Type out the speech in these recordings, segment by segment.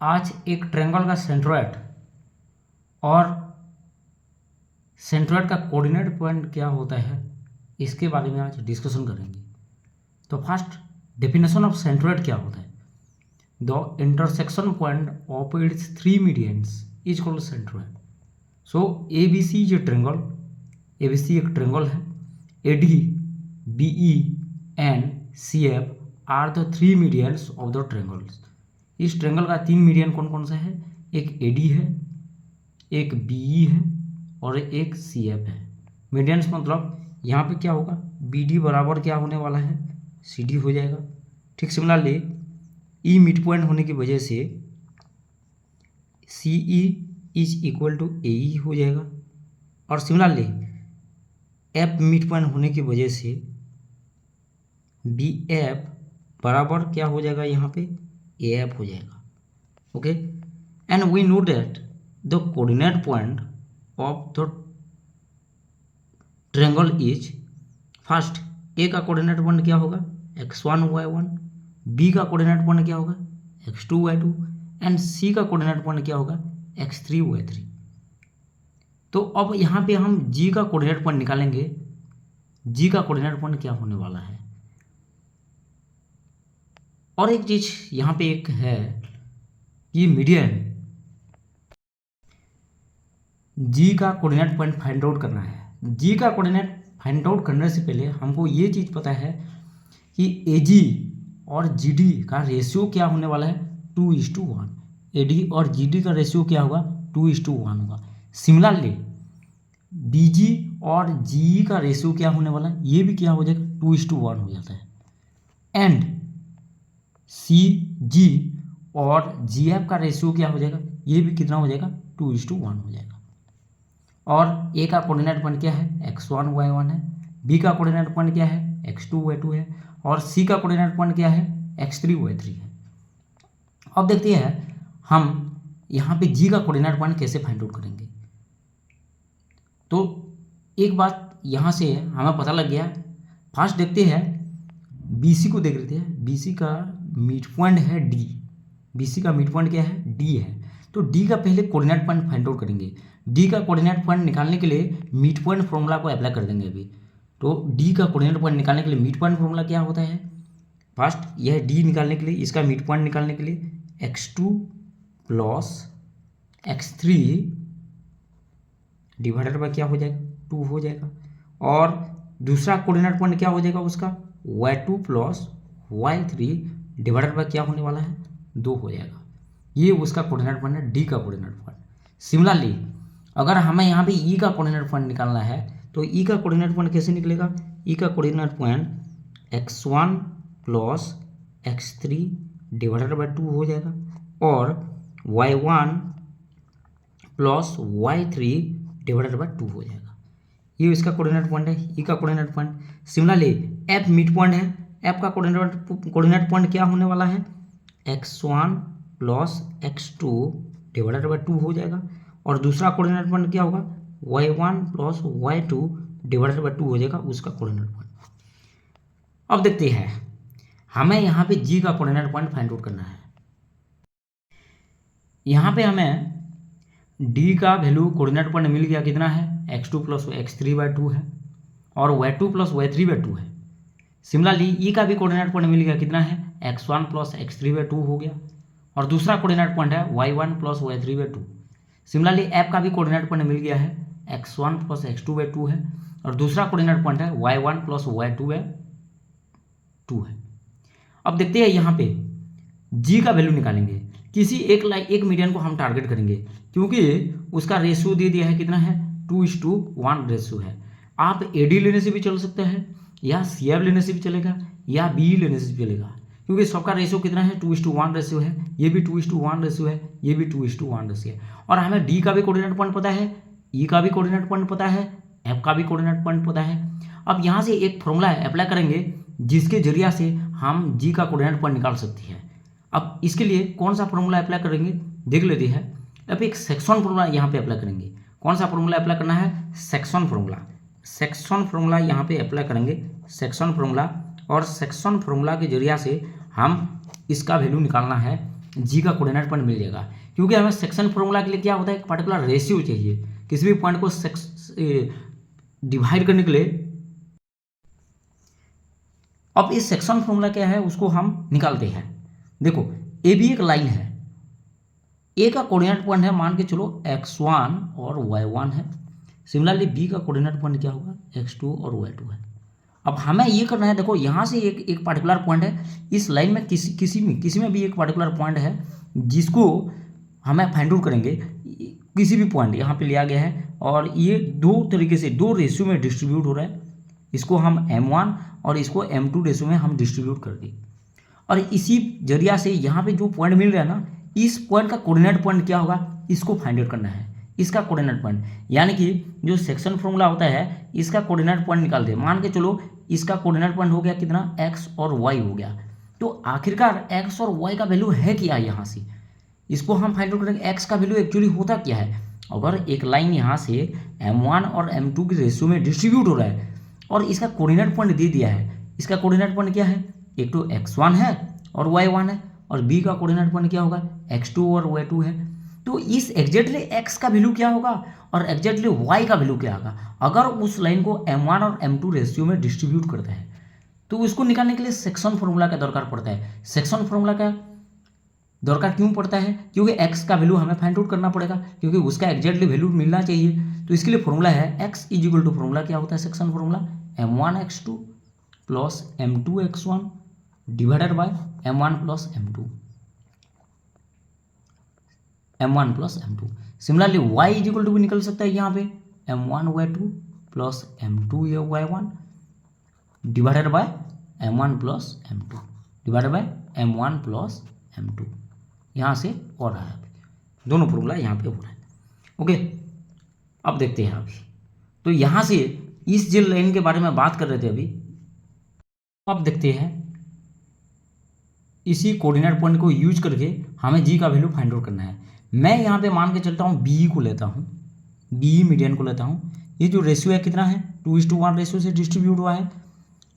आज एक ट्रायंगल का सेंट्रोइड और सेंट्रोइड का कोऑर्डिनेट पॉइंट क्या होता है इसके बारे में आज डिस्कशन करेंगे। तो फर्स्ट डेफिनेशन ऑफ सेंट्रोइड क्या होता है? The intersection point of its three medians is called centroid. So A B C is a triangle, A B C एक ट्रायंगल है। A D B E and C F are the three medians of the triangles. इस triangle का तीन median कौन कौन सा है? एक ए डी है, एक बी ई है और एक सी एफ है। मीडियंस मतलब यहाँ पे क्या होगा, बी डी बराबर क्या होने वाला है, सी डी हो जाएगा। ठीक सिमिलरली ई मिड पॉइंट होने की वजह से सी ई इज इक्वल टू ए ई हो जाएगा और सिमिलरली एफ मिड पॉइंट होने की वजह से बी एफ बराबर क्या हो जाएगा, यहाँ पे ए एफ हो जाएगा। Okay, and we know that the coordinate point of the triangle is, first A का कोऑर्डिनेट पॉइंट क्या होगा, x1 y1, बी का कोऑर्डिनेट पॉइंट क्या होगा, x2 y2 एंड सी का कोऑर्डिनेट पॉइंट क्या होगा, x3 y3। तो अब यहाँ पे हम जी का कोऑर्डिनेट पॉइंट निकालेंगे। जी का कोऑर्डिनेट पॉइंट क्या होने वाला है, और एक चीज यहाँ पे एक है कि मीडियन जी का कोऑर्डिनेट पॉइंट फाइंड आउट करना है। जी का कोऑर्डिनेट फाइंड आउट करने से पहले हमको ये चीज़ पता है कि ए जी और जी डी का रेशियो क्या होने वाला है, 2:1। ए डी और जी डी का रेशियो क्या होगा, 2:1 होगा। सिमिलरली बी जी और जी का रेशियो क्या होने वाला है, ये भी क्या हो जाएगा, 2:1 हो जाता है। एंड सी जी और जी एफ का रेशियो क्या हो जाएगा, ये भी कितना हो जाएगा, 2:1 हो जाएगा। और ए का कोऑर्डिनेट पॉइंट क्या है, x1 y1 है, बी का कोऑर्डिनेट पॉइंट क्या है, x2 y2 है और सी का कोऑर्डिनेट पॉइंट क्या है, x3 y3 है। अब देखते हैं हम यहाँ पे जी का कोऑर्डिनेट पॉइंट कैसे फाइंड आउट करेंगे। तो एक बात यहाँ से हमें पता लग गया। फर्स्ट देखते हैं बी सी को, देख लेते हैं। बी सी का मिड पॉइंट है डी, बी सी का मिड पॉइंट क्या है, डी है। तो डी का पहले कोऑर्डिनेट पॉइंट फाइंड आउट करेंगे। डी का कोऑर्डिनेट पॉइंट निकालने के लिए मिड पॉइंट फॉर्मूला को अप्लाई कर देंगे अभी। तो डी का कोऑर्डिनेट पॉइंट निकालने के लिए मिड पॉइंट फॉर्मूला क्या होता है, फर्स्ट यह डी निकालने के लिए, इसका मिड पॉइंट निकालने के लिए x2 plus x3 divided by क्या हो जाएगा, 2 हो जाएगा। और दूसरा कोऑर्डिनेट पॉइंट क्या हो जाएगा उसका, y2 plus y3 divided by क्या होने वाला है, 2 हो जाएगा। ये उसका कोऑर्डिनेट पॉइंट है, डी का कोऑर्डिनेट पॉइंट। सिमिलरली अगर हमें यहाँ पे ई का कोऑर्डिनेट पॉइंट निकालना है तो ई का कोऑर्डिनेट पॉइंट कैसे निकलेगा, ई का coordinate point x1 plus x3 divided by 2 हो जाएगा और y1 plus y3 divided by 2 हो जाएगा। ये इसका कोऑर्डिनेट पॉइंट है, ई का coordinate point. Similarly F mid point है, एफ का कोऑर्डिनेट पॉइंट क्या होने वाला है, x1 plus x2 divided by 2 हो जाएगा और दूसरा कोऑर्डिनेट पॉइंट क्या होगा, y1 plus y2 divided by 2 हो जाएगा उसका कोऑर्डिनेट पॉइंट। अब देखते हैं हमें यहाँ पे जी का कोऑर्डिनेट पॉइंट फाइंड आउट करना है। यहाँ पे हमें डी का वैल्यू कोऑर्डिनेट पॉइंट मिल गया, कितना है, x2 प्लस x3 बाय 2 है और y2 प्लस y3 बाय 2 है। सिमिलरली ई का भी कोऑर्डिनेट पॉइंट मिल गया, कितना है, x1 प्लस x3 बाय 2 हो गया और दूसरा कोऑर्डिनेट पॉइंट है y1 plus y3 bye 2। Similarly F का भी कोऑर्डिनेट पॉइंट मिल गया है, x1 प्लस x2 बाय 2 है और दूसरा कोऑर्डिनेट पॉइंट है y1 प्लस y2 बाय 2 है। अब देखते हैं यहाँ पे जी का वैल्यू निकालेंगे। किसी एक मीडियन को हम टारगेट करेंगे क्योंकि उसका रेशियो दे दिया है, कितना है, 2:1 रेशियो है। आप ए डी लेने से भी चल सकते हैं या सी एफ लेने से भी चलेगा या बी लेने से भी चलेगा क्योंकि सबका रेशियो कितना है, 2:1 रेशियो है। ये भी 2:1 रेशियो है, ये भी 2:1 रेशियो है। और हमें डी का भी कोऑर्डिनेट पॉइंट पता है, ई का भी कोऑर्डिनेट पॉइंट पता है, एफ का भी कोऑर्डिनेट पॉइंट पता है। अब यहाँ से एक फॉर्मूला अप्लाई करेंगे जिसके जरिया से हम जी का कोऑर्डिनेट पॉइंट निकाल सकते हैं। अब इसके लिए कौन सा फॉर्मूला अप्लाई करेंगे देख लेते हैं। अब एक सेक्शन फॉर्मूला यहाँ पे अप्लाई करेंगे। कौन सा फॉर्मूला अप्लाई करना है, सेक्शन फॉर्मूला। सेक्शन फॉर्मूला यहाँ पे अप्लाई करेंगे, सेक्शन फॉर्मूला। और सेक्शन फॉर्मूला के जरिया से हम इसका वैल्यू निकालना है जी का कोऑर्डिनेट पॉइंट मिल जाएगा, क्योंकि हमें सेक्शन फॉर्मूला के लिए क्या होता है, एक पर्टिकुलर रेशियो चाहिए किसी भी पॉइंट को डिवाइड करने के लिए। अब इस सेक्शन फॉर्मूला क्या है उसको हम निकालते हैं। देखो ए बी एक लाइन है, ए का कोऑर्डिनेट पॉइंट है मान के चलो x1 और y1 है। सिमिलरली बी का कोऑर्डिनेट पॉइंट क्या होगा, x2 और y2 है। अब हमें ये करना है, देखो यहाँ से एक पर्टिकुलर पॉइंट है इस लाइन में, किसी में भी एक पर्टिकुलर पॉइंट है जिसको हमें फाइंड आउट करेंगे। किसी भी पॉइंट यहाँ पे लिया गया है और ये दो तरीके से दो रेशियो में डिस्ट्रीब्यूट हो रहा है। इसको हम m1 और इसको m2 रेशियो में हम डिस्ट्रीब्यूट कर दें, और इसी जरिया से यहाँ पे जो पॉइंट मिल रहा है ना, इस पॉइंट का कोऑर्डिनेट पॉइंट क्या होगा इसको फाइंड आउट करना है, इसका कोऑर्डिनेट पॉइंट। यानी कि जो सेक्शन फॉर्मूला होता है इसका कोऑर्डिनेट पॉइंट निकाल दे। मान के चलो इसका कोऑर्डिनेट पॉइंट हो गया कितना, x और y हो गया। तो आखिरकार x और y का वैल्यू है क्या, यहाँ से इसको हम फाइंड आउट करेंगे। x का वैल्यू एक्चुअली होता क्या है, अगर एक लाइन यहाँ से m1 और m2 के रेशियो में डिस्ट्रीब्यूट हो रहा है और इसका कोऑर्डिनेट पॉइंट दे दिया है, इसका कोऑर्डिनेट पॉइंट क्या है, एक तो x1 है और y1 है, और b का कोऑर्डिनेट पॉइंट क्या होगा, x2 और y2 है। तो इस एग्जैक्टली x का वैल्यू क्या होगा और एग्जैक्टली y का वैल्यू क्या होगा अगर उस लाइन को m1 और m2 रेशियो में डिस्ट्रीब्यूट करता है। तो उसको निकालने के लिए सेक्शन फॉर्मूला का दरकार पड़ता है। सेक्शन फॉर्मूला का दरकार क्यों पड़ता है, क्योंकि x का वैल्यू हमें फाइंड आउट करना पड़ेगा, क्योंकि उसका एग्जैक्टली वैल्यू मिलना चाहिए। तो इसके लिए फॉर्मूला है x is equal to, formula क्या होता है section formula, m1x2 plus m2x1 divided by m1 plus m2 similarly y is equal to भी निकल सकता है यहाँ पे m1y2 plus m2y1 divided by m1 plus m2 यहाँ से हो रहा है, दोनों फॉर्मूला यहाँ पे हो रहा है। ओके, अब देखते हैं अभी। तो यहाँ से इस जेल लाइन के बारे में बात कर रहे थे अभी, अब देखते हैं इसी कोऑर्डिनेट पॉइंट को यूज करके हमें जी का वैल्यू फाइंड आउट करना है। मैं यहाँ पे मान के चलता हूँ बी को लेता हूँ, बी मीडियन को लेता हूँ। ये जो रेशियो है कितना है, 2:1 रेशियो से डिस्ट्रीब्यूट हुआ है।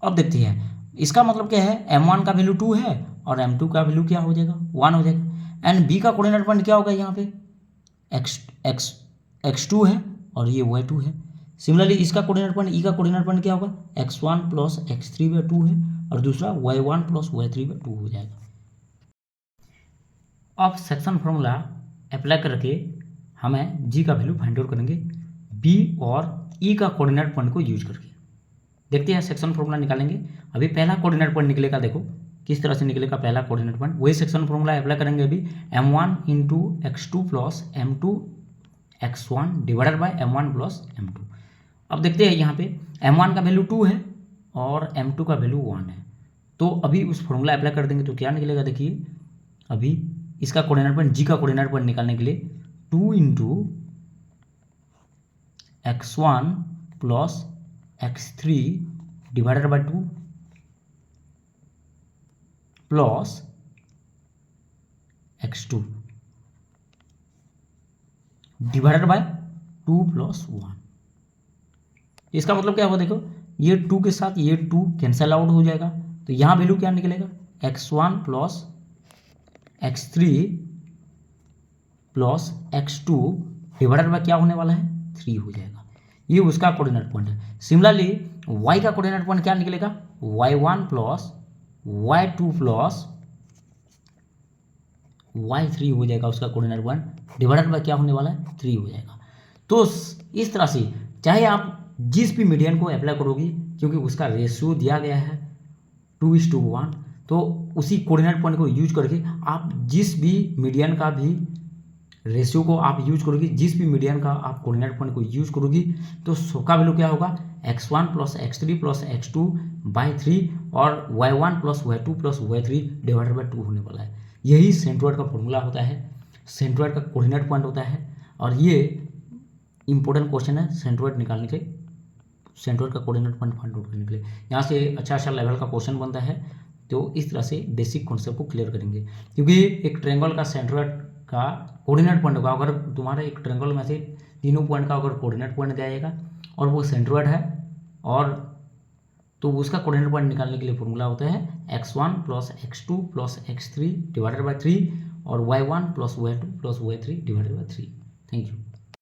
अब देखते हैं इसका मतलब क्या है, m1 का वैल्यू 2 है और m2 का वैल्यू क्या हो जाएगा, 1 हो जाएगा। एंड b का कोऑर्डिनेट पॉइंट क्या होगा, यहाँ पे x2 है और ये y2 है। सिमिलरली इसका कोऑर्डिनेट पॉइंट, e का कोऑर्डिनेट पॉइंट क्या होगा, x1 प्लस x3/2 है और दूसरा y1 प्लस y3/2 हो जाएगा। अब सेक्शन फॉर्मूला अप्लाई करके हमें जी का वैल्यू फाइंड आउट करेंगे बी और ई का कोऑर्डिनेट पॉइंट को यूज करके। देखते हैं सेक्शन फॉर्मूला निकालेंगे। अभी पहला कोऑर्डिनेट पॉइंट निकलेगा, देखो किस तरह से निकलेगा पहला कोऑर्डिनेट पॉइंट। वही सेक्शन फॉर्मूला अप्लाई करेंगे अभी, m1 into x2 plus m2 x1 divided by m1 plus m2। अब देखते हैं यहाँ पे m1 का वैल्यू 2 है और m2 का वैल्यू 1 है। तो अभी उस फॉर्मूला अप्लाई कर देंगे तो क्या निकलेगा, देखिए अभी इसका कोऑर्डिनेट पॉइंट, जी का कोऑर्डिनेट पॉइंट निकालने के लिए 2 into x1 plus x3 divided by 2 plus x2 divided by 2 plus 1। इसका मतलब क्या होगा, देखो ये 2 के साथ ये 2 कैंसल आउट हो जाएगा, तो यहाँ वैल्यू क्या निकलेगा, x1 plus x3 plus x2 divided by क्या होने वाला है, 3 हो जाएगा। ये उसका कोऑर्डिनेट पॉइंट है। सिमिलरली y का कोऑर्डिनेट पॉइंट क्या निकलेगा, y1 plus y2 plus y3 हो जाएगा उसका कोऑर्डिनेट पॉइंट, डिवाइडेड बाय क्या होने वाला है, 3 हो जाएगा। तो इस तरह से चाहे आप जिस भी मीडियन को अप्लाई करोगे, क्योंकि उसका रेशियो दिया गया है 2:1, तो उसी कोऑर्डिनेट पॉइंट को यूज करके आप जिस भी मीडियन का भी रेशियो को आप यूज करोगे, जिस भी मीडियन का आप कोऑर्डिनेट पॉइंट को यूज करोगी, तो सबका वैल्यू क्या होगा, x1 plus x3 plus x2 bye 3 और y1 plus y2 plus y3 divided by 2 होने वाला है। यही सेंट्रोइड का फॉर्मूला होता है, सेंट्रोइड का कोऑर्डिनेट पॉइंट होता है। और ये इंपॉर्टेंट क्वेश्चन है सेंट्रोइड निकालने के, सेंट्रोइड का कोऑर्डिनेट पॉइंट फाइंड आउट करने के लिए। यहाँ से अच्छा लेवल का क्वेश्चन बनता है। तो इस तरह से बेसिक कॉन्सेप्ट को क्लियर करेंगे, क्योंकि एक ट्रायंगल का सेंट्रोइड का कोऑर्डिनेट पॉइंट होगा। अगर तुम्हारे एक ट्रायंगल में से तीनों पॉइंट का अगर कोऑर्डिनेट पॉइंट दिया जाएगा और वो सेंट्रोइड है, और तो उसका कोऑर्डिनेट पॉइंट निकालने के लिए फॉर्मूला होता है x1 plus x2 plus x3 divided by 3 और y1 plus y2 plus y3 divided by 3। Thank you.